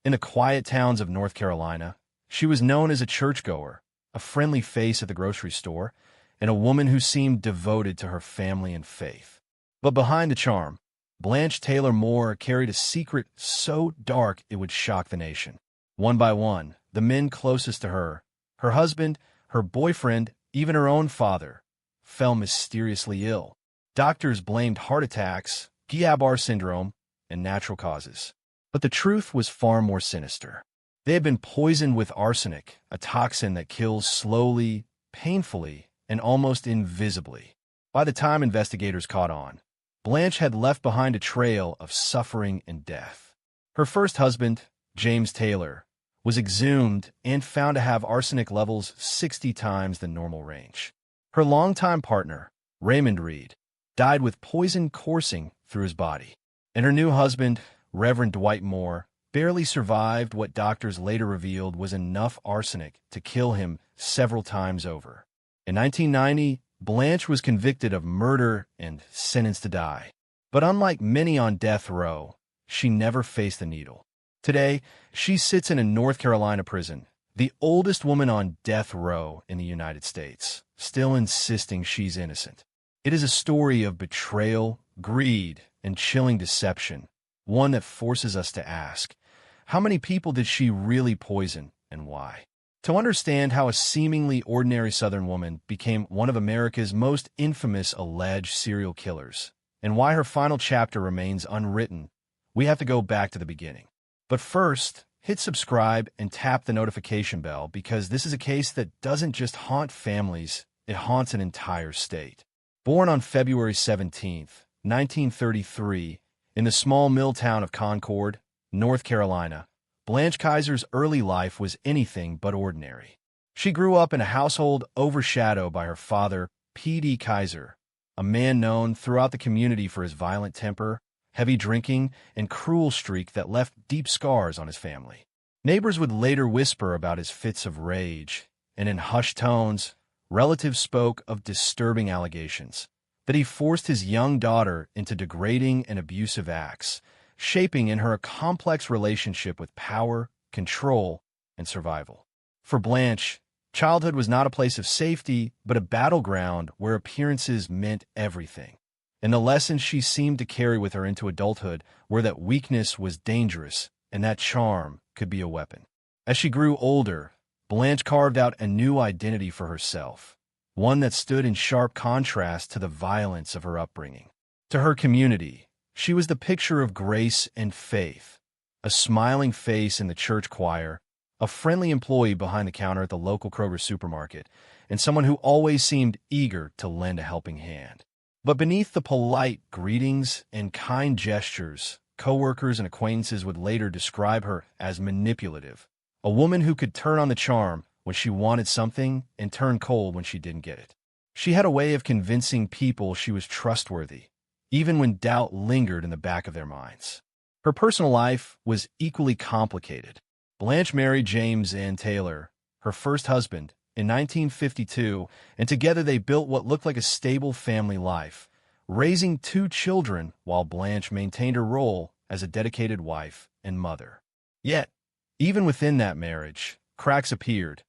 In the quiet towns of North Carolina, she was known as a churchgoer, a friendly face at the grocery store, and a woman who seemed devoted to her family and faith. But behind the charm, Blanche Taylor Moore carried a secret so dark it would shock the nation. One by one, the men closest to her, her husband, her boyfriend, even her own father, fell mysteriously ill. Doctors blamed heart attacks, Guillain-Barré syndrome, and natural causes. But the truth was far more sinister. They had been poisoned with arsenic, a toxin that kills slowly, painfully, and almost invisibly. By the time investigators caught on, Blanche had left behind a trail of suffering and death. Her first husband, James Taylor, was exhumed and found to have arsenic levels 60 times the normal range. Her longtime partner, Raymond Reid, died with poison coursing through his body. And her new husband, Reverend Dwight Moore, barely survived what doctors later revealed was enough arsenic to kill him several times over. In 1990, Blanche was convicted of murder and sentenced to die. But unlike many on death row, she never faced the needle. Today, she sits in a North Carolina prison, the oldest woman on death row in the United States, still insisting she's innocent. It is a story of betrayal, greed, and chilling deception, one that forces us to ask, how many people did she really poison and why? To understand how a seemingly ordinary Southern woman became one of America's most infamous alleged serial killers, and why her final chapter remains unwritten, we have to go back to the beginning. But first, hit subscribe and tap the notification bell because this is a case that doesn't just haunt families, it haunts an entire state. Born on February 17, 1933, in the small mill town of Concord, North Carolina, Blanche Kaiser's early life was anything but ordinary. She grew up in a household overshadowed by her father, P.D. Kaiser, a man known throughout the community for his violent temper, heavy drinking, and cruel streak that left deep scars on his family. Neighbors would later whisper about his fits of rage, and in hushed tones, relatives spoke of disturbing allegations that he forced his young daughter into degrading and abusive acts, shaping in her a complex relationship with power, control, and survival. For Blanche, childhood was not a place of safety, but a battleground where appearances meant everything. And the lessons she seemed to carry with her into adulthood were that weakness was dangerous and that charm could be a weapon. As she grew older, Blanche carved out a new identity for herself, one that stood in sharp contrast to the violence of her upbringing. To her community, she was the picture of grace and faith, a smiling face in the church choir, a friendly employee behind the counter at the local Kroger supermarket, and someone who always seemed eager to lend a helping hand. But beneath the polite greetings and kind gestures, coworkers and acquaintances would later describe her as manipulative, a woman who could turn on the charm when she wanted something and turn cold when she didn't get it. She had a way of convincing people she was trustworthy, even when doubt lingered in the back of their minds. Her personal life was equally complicated. Blanche married James Ann Taylor, her first husband, in 1952, and together they built what looked like a stable family life, raising 2 children while Blanche maintained her role as a dedicated wife and mother. Yet, even within that marriage, cracks appeared.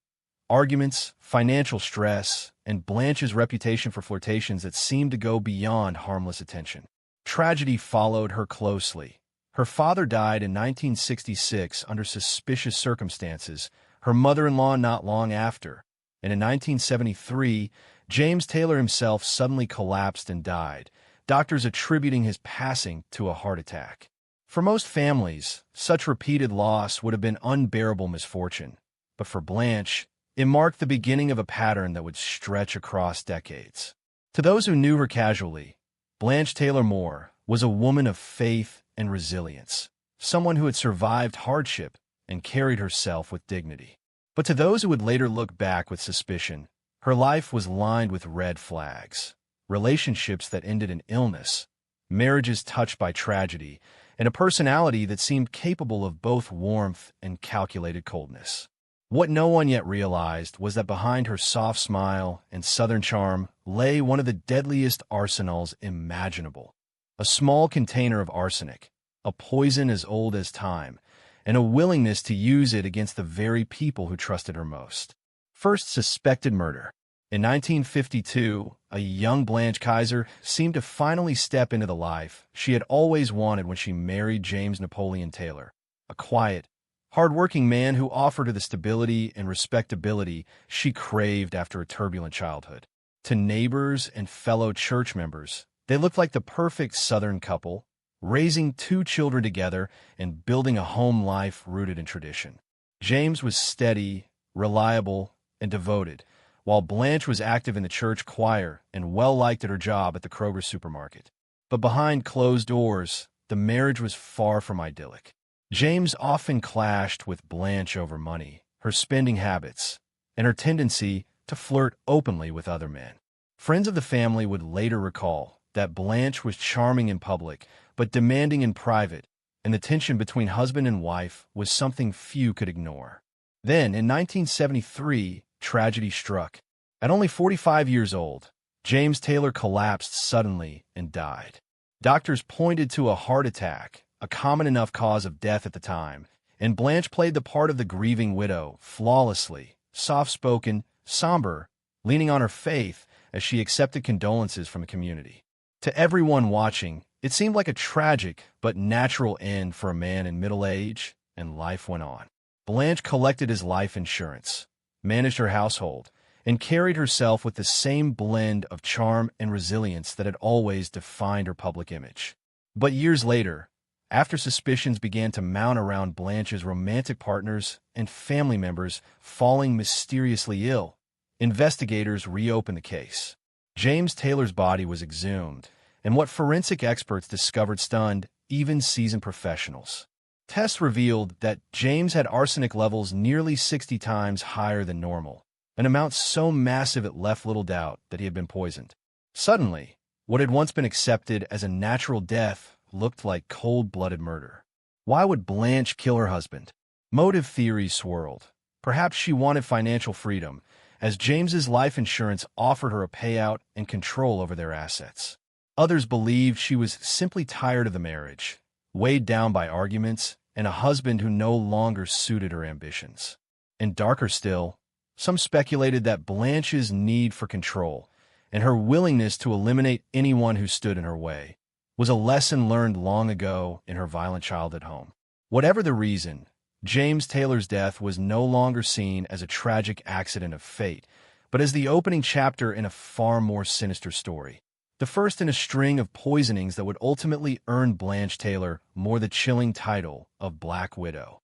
Arguments, financial stress, and Blanche's reputation for flirtations that seemed to go beyond harmless attention. Tragedy followed her closely. Her father died in 1966 under suspicious circumstances, her mother-in-law not long after, and in 1973, James Taylor himself suddenly collapsed and died, doctors attributing his passing to a heart attack. For most families, such repeated loss would have been unbearable misfortune, but for Blanche, it marked the beginning of a pattern that would stretch across decades. To those who knew her casually, Blanche Taylor Moore was a woman of faith and resilience, someone who had survived hardship and carried herself with dignity. But to those who would later look back with suspicion, her life was lined with red flags, relationships that ended in illness, marriages touched by tragedy, and a personality that seemed capable of both warmth and calculated coldness. What no one yet realized was that behind her soft smile and southern charm lay one of the deadliest arsenals imaginable. A small container of arsenic, a poison as old as time, and a willingness to use it against the very people who trusted her most. First suspected murder. In 1952, a young Blanche Kaiser seemed to finally step into the life she had always wanted when she married James Napoleon Taylor, a quiet, hard-working man who offered her the stability and respectability she craved after a turbulent childhood. To neighbors and fellow church members, they looked like the perfect Southern couple, raising 2 children together and building a home life rooted in tradition. James was steady, reliable, and devoted, while Blanche was active in the church choir and well-liked at her job at the Kroger supermarket. But behind closed doors, the marriage was far from idyllic. James often clashed with Blanche over money, her spending habits, and her tendency to flirt openly with other men. Friends of the family would later recall that Blanche was charming in public but demanding in private, and the tension between husband and wife was something few could ignore. Then, in 1973, tragedy struck. At only 45 years old, James Taylor collapsed suddenly and died. Doctors pointed to a heart attack, a common enough cause of death at the time, and Blanche played the part of the grieving widow flawlessly, soft-spoken, somber, leaning on her faith as she accepted condolences from the community. To everyone watching, it seemed like a tragic but natural end for a man in middle age, and life went on. Blanche collected his life insurance, managed her household, and carried herself with the same blend of charm and resilience that had always defined her public image. But years later, after suspicions began to mount around Blanche's romantic partners and family members falling mysteriously ill, investigators reopened the case. James Taylor's body was exhumed, and what forensic experts discovered stunned even seasoned professionals. Tests revealed that James had arsenic levels nearly 60 times higher than normal, an amount so massive it left little doubt that he had been poisoned. Suddenly, what had once been accepted as a natural death looked like cold-blooded murder. Why would Blanche kill her husband? Motive theories swirled. Perhaps she wanted financial freedom, as James's life insurance offered her a payout and control over their assets. Others believed she was simply tired of the marriage, weighed down by arguments, and a husband who no longer suited her ambitions. And darker still, some speculated that Blanche's need for control and her willingness to eliminate anyone who stood in her way was a lesson learned long ago in her violent childhood home. Whatever the reason, James Taylor's death was no longer seen as a tragic accident of fate, but as the opening chapter in a far more sinister story. The first in a string of poisonings that would ultimately earn Blanche Taylor more the chilling title of Black Widow.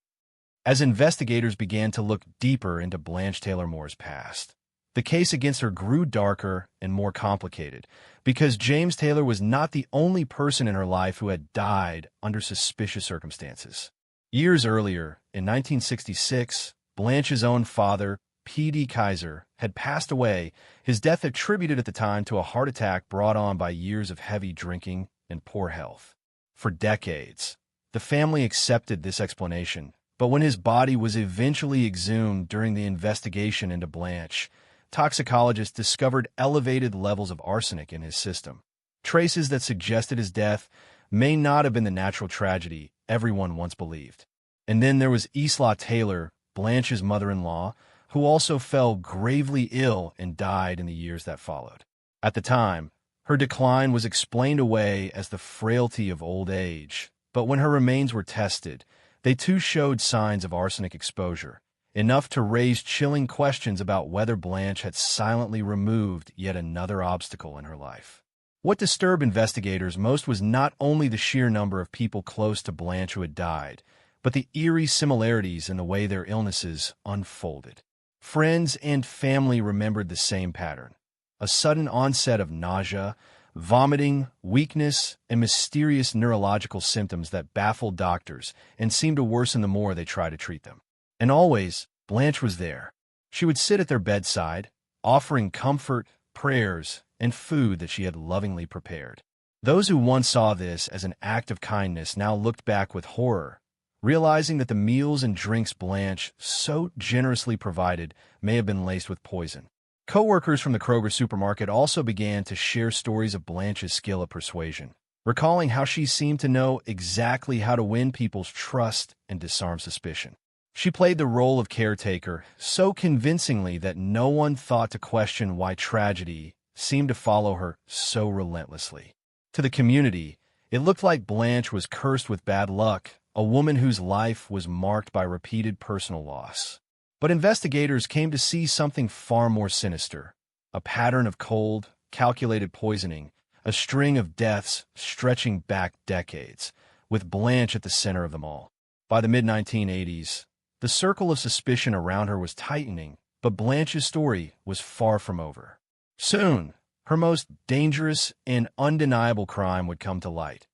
As investigators began to look deeper into Blanche Taylor Moore's past, the case against her grew darker and more complicated because James Taylor was not the only person in her life who had died under suspicious circumstances. Years earlier, in 1966, Blanche's own father, P.D. Kaiser, had passed away, his death attributed at the time to a heart attack brought on by years of heavy drinking and poor health. For decades, the family accepted this explanation, but when his body was eventually exhumed during the investigation into Blanche, toxicologists discovered elevated levels of arsenic in his system. Traces that suggested his death may not have been the natural tragedy everyone once believed. And then there was Isla Taylor, Blanche's mother-in-law, who also fell gravely ill and died in the years that followed. At the time, her decline was explained away as the frailty of old age, but when her remains were tested, they too showed signs of arsenic exposure, enough to raise chilling questions about whether Blanche had silently removed yet another obstacle in her life. What disturbed investigators most was not only the sheer number of people close to Blanche who had died, but the eerie similarities in the way their illnesses unfolded. Friends and family remembered the same pattern: a sudden onset of nausea, vomiting, weakness, and mysterious neurological symptoms that baffled doctors and seemed to worsen the more they tried to treat them. And always, Blanche was there. She would sit at their bedside, offering comfort, prayers, and food that she had lovingly prepared. Those who once saw this as an act of kindness now looked back with horror, realizing that the meals and drinks Blanche so generously provided may have been laced with poison. Co-workers from the Kroger supermarket also began to share stories of Blanche's skill at persuasion. recalling how she seemed to know exactly how to win people's trust and disarm suspicion. She played the role of caretaker so convincingly that no one thought to question why tragedy seemed to follow her so relentlessly. To the community, it looked like Blanche was cursed with bad luck, a woman whose life was marked by repeated personal loss. But investigators came to see something far more sinister, a pattern of cold, calculated poisoning, a string of deaths stretching back decades, with Blanche at the center of them all. By the mid-1980s, the circle of suspicion around her was tightening, but Blanche's story was far from over. Soon, her most dangerous and undeniable crime would come to light,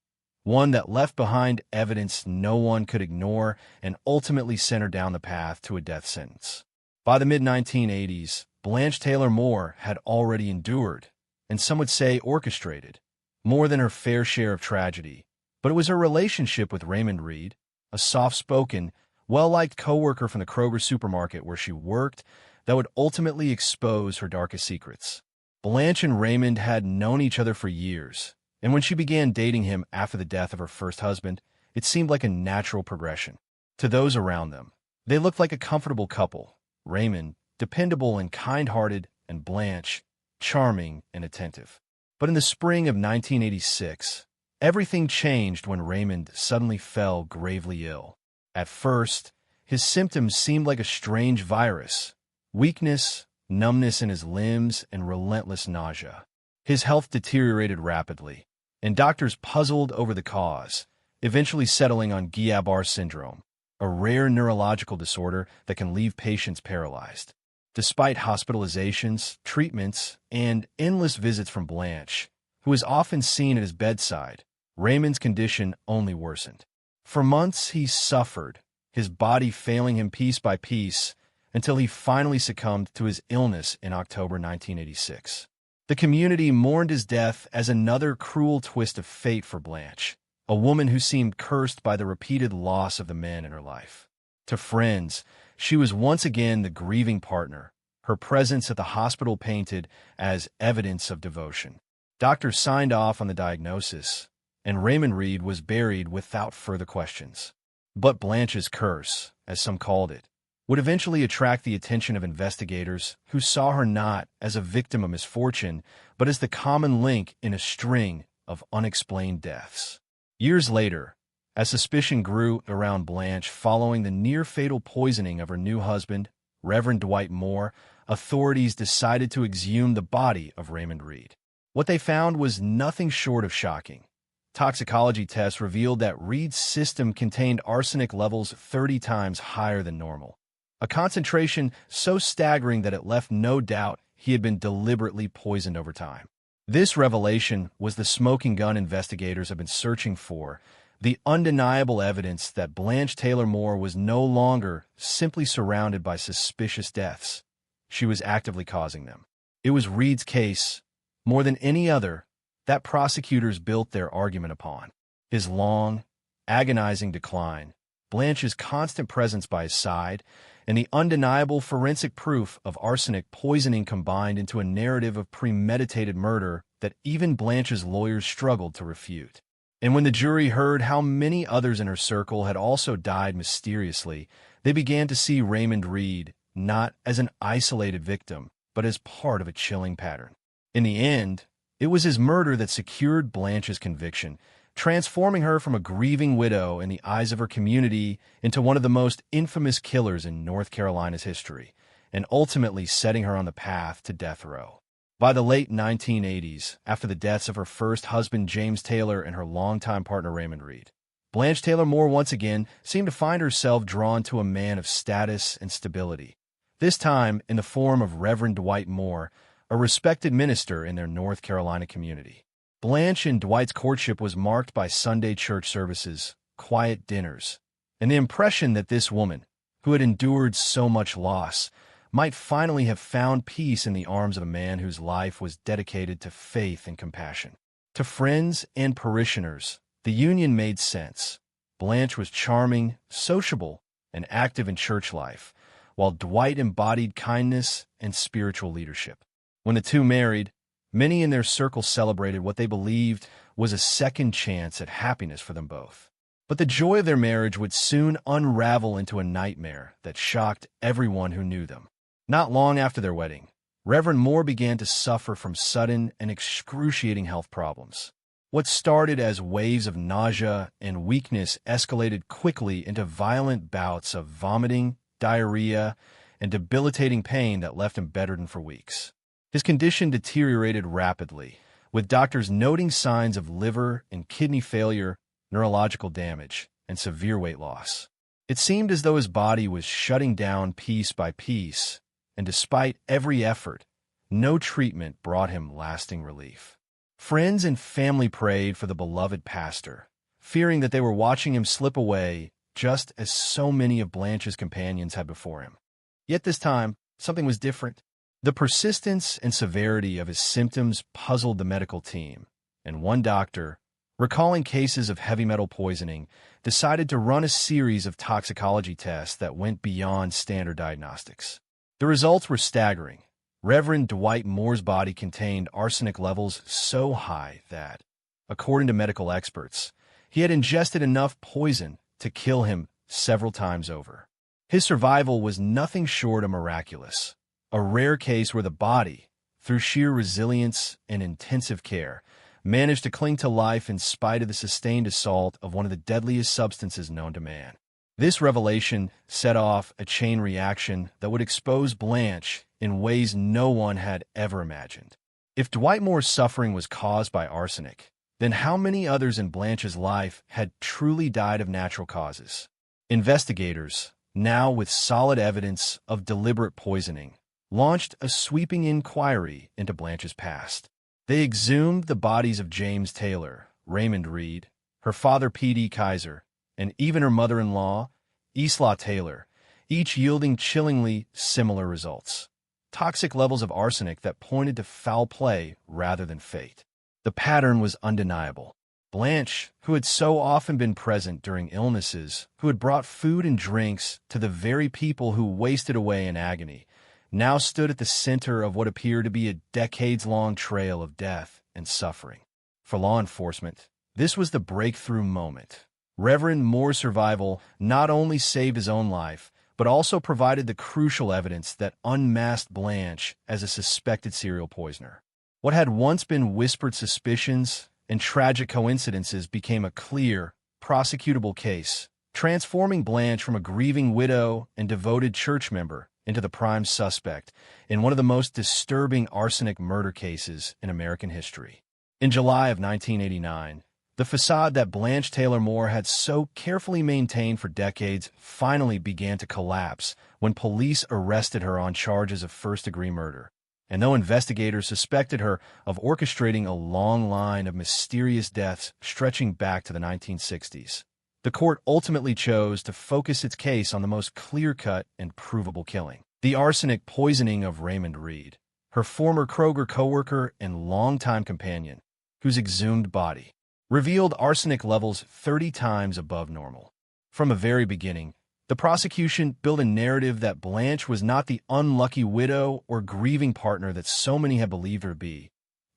one that left behind evidence no one could ignore and ultimately sent her down the path to a death sentence. By the mid-1980s, Blanche Taylor Moore had already endured, and some would say orchestrated, more than her fair share of tragedy. But it was her relationship with Raymond Reid, a soft-spoken, well-liked co-worker from the Kroger supermarket where she worked, that would ultimately expose her darkest secrets. Blanche and Raymond had known each other for years, and when she began dating him after the death of her first husband, it seemed like a natural progression. To those around them, they looked like a comfortable couple. Raymond, dependable and kind-hearted, and Blanche, charming and attentive. But in the spring of 1986, everything changed when Raymond suddenly fell gravely ill. At first, his symptoms seemed like a strange virus: weakness, numbness in his limbs, and relentless nausea. His health deteriorated rapidly, and doctors puzzled over the cause, eventually settling on Guillain-Barré syndrome, a rare neurological disorder that can leave patients paralyzed. Despite hospitalizations, treatments, and endless visits from Blanche, who was often seen at his bedside, Raymond's condition only worsened. For months he suffered, his body failing him piece by piece, until he finally succumbed to his illness in October 1986. The community mourned his death as another cruel twist of fate for Blanche, a woman who seemed cursed by the repeated loss of the men in her life. To friends, she was once again the grieving partner, her presence at the hospital painted as evidence of devotion. Doctors signed off on the diagnosis, and Raymond Reid was buried without further questions. But Blanche's curse, as some called it, would eventually attract the attention of investigators who saw her not as a victim of misfortune, but as the common link in a string of unexplained deaths. Years later, as suspicion grew around Blanche following the near-fatal poisoning of her new husband, Reverend Dwight Moore, authorities decided to exhume the body of Raymond Reid. What they found was nothing short of shocking. Toxicology tests revealed that Reid's system contained arsenic levels 30 times higher than normal, a concentration so staggering that it left no doubt he had been deliberately poisoned over time. This revelation was the smoking gun investigators have been searching for, the undeniable evidence that Blanche Taylor Moore was no longer simply surrounded by suspicious deaths. She was actively causing them. It was Reid's case, more than any other, that prosecutors built their argument upon. His long, agonizing decline, Blanche's constant presence by his side, and the undeniable forensic proof of arsenic poisoning combined into a narrative of premeditated murder that even Blanche's lawyers struggled to refute. And when the jury heard how many others in her circle had also died mysteriously, they began to see Raymond Reid not as an isolated victim, but as part of a chilling pattern. In the end, it was his murder that secured Blanche's conviction, transforming her from a grieving widow in the eyes of her community into one of the most infamous killers in North Carolina's history, and ultimately setting her on the path to death row. By the late 1980s, after the deaths of her first husband James Taylor and her longtime partner Raymond Reid, Blanche Taylor Moore once again seemed to find herself drawn to a man of status and stability, this time in the form of Reverend Dwight Moore, a respected minister in their North Carolina community. Blanche and Dwight's courtship was marked by Sunday church services, quiet dinners, and the impression that this woman, who had endured so much loss, might finally have found peace in the arms of a man whose life was dedicated to faith and compassion. To friends and parishioners, the union made sense. Blanche was charming, sociable, and active in church life, while Dwight embodied kindness and spiritual leadership. When the two married, Many in their circle celebrated what they believed was a second chance at happiness for them both. But the joy of their marriage would soon unravel into a nightmare that shocked everyone who knew them. Not long after their wedding, Reverend Moore began to suffer from sudden and excruciating health problems. What started as waves of nausea and weakness escalated quickly into violent bouts of vomiting, diarrhea, and debilitating pain that left him bedridden for weeks. His condition deteriorated rapidly, with doctors noting signs of liver and kidney failure, neurological damage, and severe weight loss. It seemed as though his body was shutting down piece by piece, and despite every effort, no treatment brought him lasting relief. Friends and family prayed for the beloved pastor, fearing that they were watching him slip away just as so many of Blanche's companions had before him. Yet this time, something was different. The persistence and severity of his symptoms puzzled the medical team, and one doctor, recalling cases of heavy metal poisoning, decided to run a series of toxicology tests that went beyond standard diagnostics. The results were staggering. Reverend Dwight Moore's body contained arsenic levels so high that, according to medical experts, he had ingested enough poison to kill him several times over. His survival was nothing short of miraculous, a rare case where the body, through sheer resilience and intensive care, managed to cling to life in spite of the sustained assault of one of the deadliest substances known to man. This revelation set off a chain reaction that would expose Blanche in ways no one had ever imagined. If Dwight Moore's suffering was caused by arsenic, then how many others in Blanche's life had truly died of natural causes? Investigators, now with solid evidence of deliberate poisoning, launched a sweeping inquiry into Blanche's past. They exhumed the bodies of James Taylor, Raymond Reid, her father P.D. Kaiser, and even her mother-in-law, Isla Taylor, each yielding chillingly similar results. Toxic levels of arsenic that pointed to foul play rather than fate. The pattern was undeniable. Blanche, who had so often been present during illnesses, who had brought food and drinks to the very people who wasted away in agony, now stood at the center of what appeared to be a decades-long trail of death and suffering. For law enforcement, this was the breakthrough moment. Reverend Moore's survival not only saved his own life, but also provided the crucial evidence that unmasked Blanche as a suspected serial poisoner. What had once been whispered suspicions and tragic coincidences became a clear, prosecutable case, transforming Blanche from a grieving widow and devoted church member into the prime suspect in one of the most disturbing arsenic murder cases in American history. In July of 1989, the facade that Blanche Taylor Moore had so carefully maintained for decades finally began to collapse when police arrested her on charges of first-degree murder. And though investigators suspected her of orchestrating a long line of mysterious deaths stretching back to the 1960s, the court ultimately chose to focus its case on the most clear-cut and provable killing: the arsenic poisoning of Raymond Reid, her former Kroger coworker and longtime companion, whose exhumed body revealed arsenic levels 30 times above normal. From the very beginning, the prosecution built a narrative that Blanche was not the unlucky widow or grieving partner that so many had believed her to be,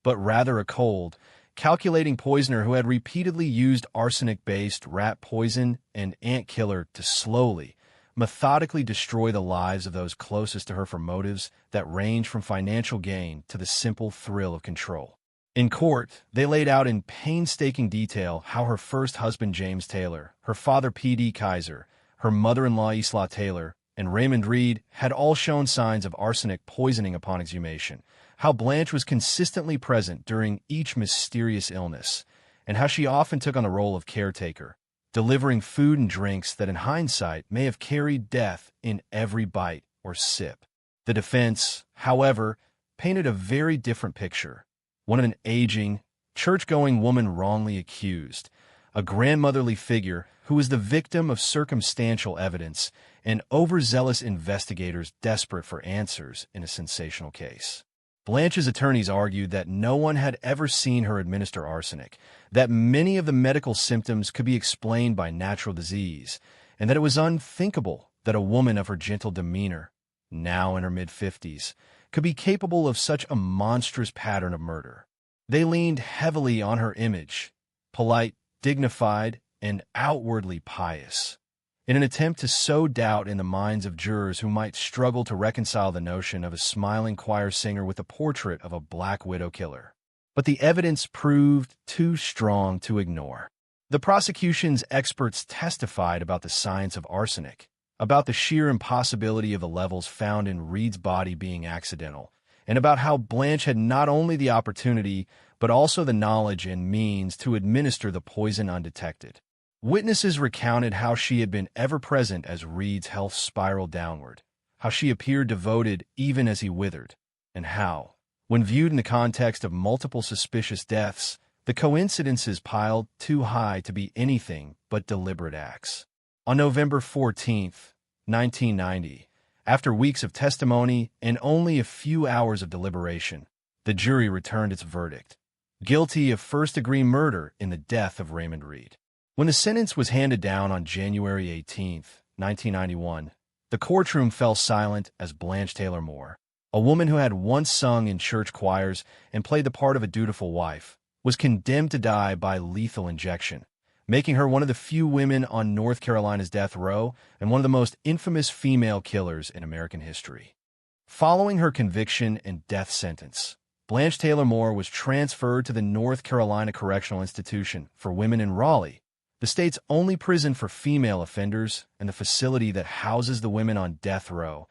but rather a cold, calculating poisoner who had repeatedly used arsenic-based rat poison and ant killer to slowly, methodically destroy the lives of those closest to her for motives that range from financial gain to the simple thrill of control. In court, they laid out in painstaking detail how her first husband James Taylor, her father P.D. Kaiser, her mother-in-law Isla Taylor, and Raymond Reid had all shown signs of arsenic poisoning upon exhumation, how Blanche was consistently present during each mysterious illness, and how she often took on the role of caretaker, delivering food and drinks that in hindsight may have carried death in every bite or sip. The defense, however, painted a very different picture: one of an aging, church-going woman wrongly accused, a grandmotherly figure who was the victim of circumstantial evidence and overzealous investigators desperate for answers in a sensational case. Blanche's attorneys argued that no one had ever seen her administer arsenic, that many of the medical symptoms could be explained by natural disease, and that it was unthinkable that a woman of her gentle demeanor, now in her mid-50s, could be capable of such a monstrous pattern of murder. They leaned heavily on her image, polite, dignified, and outwardly pious, in an attempt to sow doubt in the minds of jurors who might struggle to reconcile the notion of a smiling choir singer with the portrait of a Black Widow killer. But the evidence proved too strong to ignore. The prosecution's experts testified about the science of arsenic, about the sheer impossibility of the levels found in Reid's body being accidental, and about how Blanche had not only the opportunity, but also the knowledge and means to administer the poison undetected. Witnesses recounted how she had been ever present as Reid's health spiraled downward, how she appeared devoted even as he withered, and how, when viewed in the context of multiple suspicious deaths, the coincidences piled too high to be anything but deliberate acts. On November 14, 1990, after weeks of testimony and only a few hours of deliberation, the jury returned its verdict: guilty of first-degree murder in the death of Raymond Reid. When the sentence was handed down on January 18, 1991, the courtroom fell silent as Blanche Taylor Moore, a woman who had once sung in church choirs and played the part of a dutiful wife, was condemned to die by lethal injection, making her one of the few women on North Carolina's death row and one of the most infamous female killers in American history. Following her conviction and death sentence, Blanche Taylor Moore was transferred to the North Carolina Correctional Institution for Women in Raleigh, the state's only prison for female offenders and the facility that houses the women on death row,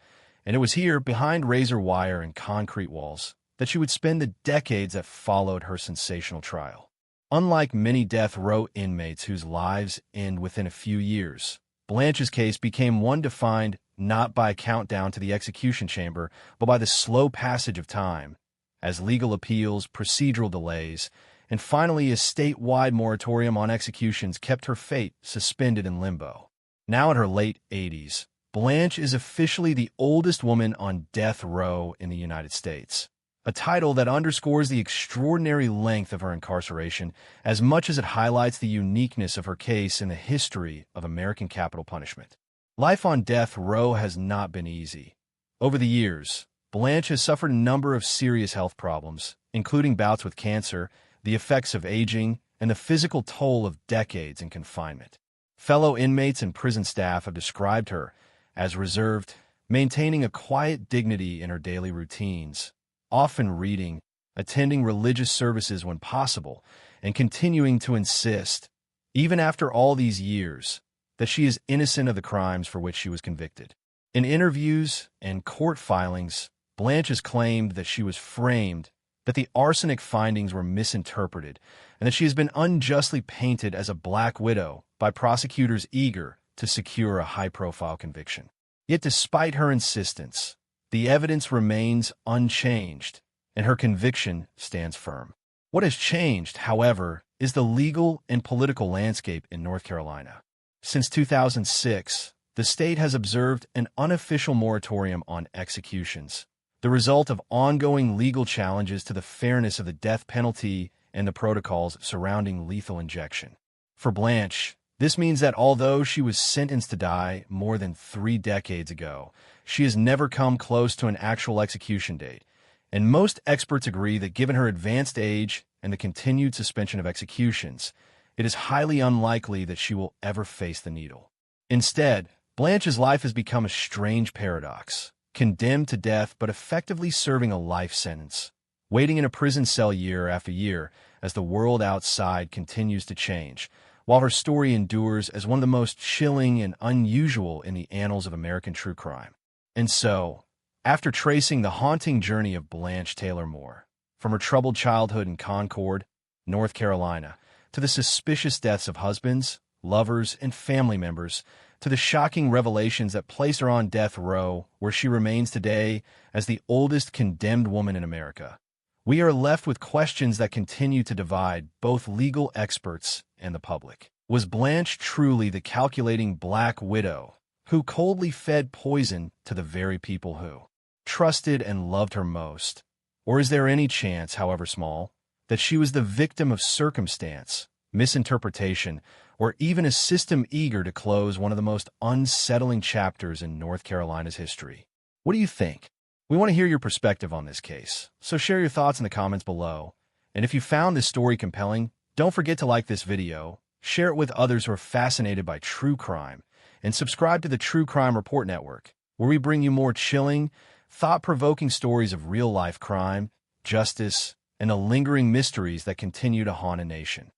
and it was here, behind razor wire and concrete walls, that she would spend the decades that followed her sensational trial. Unlike many death row inmates whose lives end within a few years, Blanche's case became one defined not by a countdown to the execution chamber, but by the slow passage of time, as legal appeals, procedural delays, and finally a statewide moratorium on executions kept her fate suspended in limbo. Now in her late 80s, Blanche is officially the oldest woman on death row in the United States, a title that underscores the extraordinary length of her incarceration as much as it highlights the uniqueness of her case in the history of American capital punishment. Life on death row has not been easy. Over the years, Blanche has suffered a number of serious health problems, including bouts with cancer, the effects of aging, and the physical toll of decades in confinement. Fellow inmates and prison staff have described her as reserved, maintaining a quiet dignity in her daily routines, often reading, attending religious services when possible, and continuing to insist, even after all these years, that she is innocent of the crimes for which she was convicted. In interviews and court filings, Blanche has claimed that she was framed, that the arsenic findings were misinterpreted, and that she has been unjustly painted as a Black Widow by prosecutors eager to secure a high-profile conviction. Yet despite her insistence, the evidence remains unchanged, and her conviction stands firm. What has changed, however, is the legal and political landscape in North Carolina. Since 2006, the state has observed an unofficial moratorium on executions, the result of ongoing legal challenges to the fairness of the death penalty and the protocols surrounding lethal injection. For Blanche, this means that although she was sentenced to die more than 3 decades ago, she has never come close to an actual execution date, and most experts agree that given her advanced age and the continued suspension of executions, it is highly unlikely that she will ever face the needle. Instead, Blanche's life has become a strange paradox, condemned to death but effectively serving a life sentence, waiting in a prison cell year after year as the world outside continues to change, while her story endures as one of the most chilling and unusual in the annals of American true crime. And so, after tracing the haunting journey of Blanche Taylor Moore, from her troubled childhood in Concord, North Carolina, to the suspicious deaths of husbands, lovers, and family members, to the shocking revelations that placed her on death row, where she remains today as the oldest condemned woman in America, we are left with questions that continue to divide both legal experts and the public. Was Blanche truly the calculating Black Widow who coldly fed poison to the very people who trusted and loved her most? Or is there any chance, however small, that she was the victim of circumstance, misinterpretation, or even a system eager to close one of the most unsettling chapters in North Carolina's history? What do you think? We want to hear your perspective on this case, so share your thoughts in the comments below. And if you found this story compelling, don't forget to like this video, share it with others who are fascinated by true crime, and subscribe to the True Crime Report Network, where we bring you more chilling, thought-provoking stories of real-life crime, justice, and the lingering mysteries that continue to haunt a nation.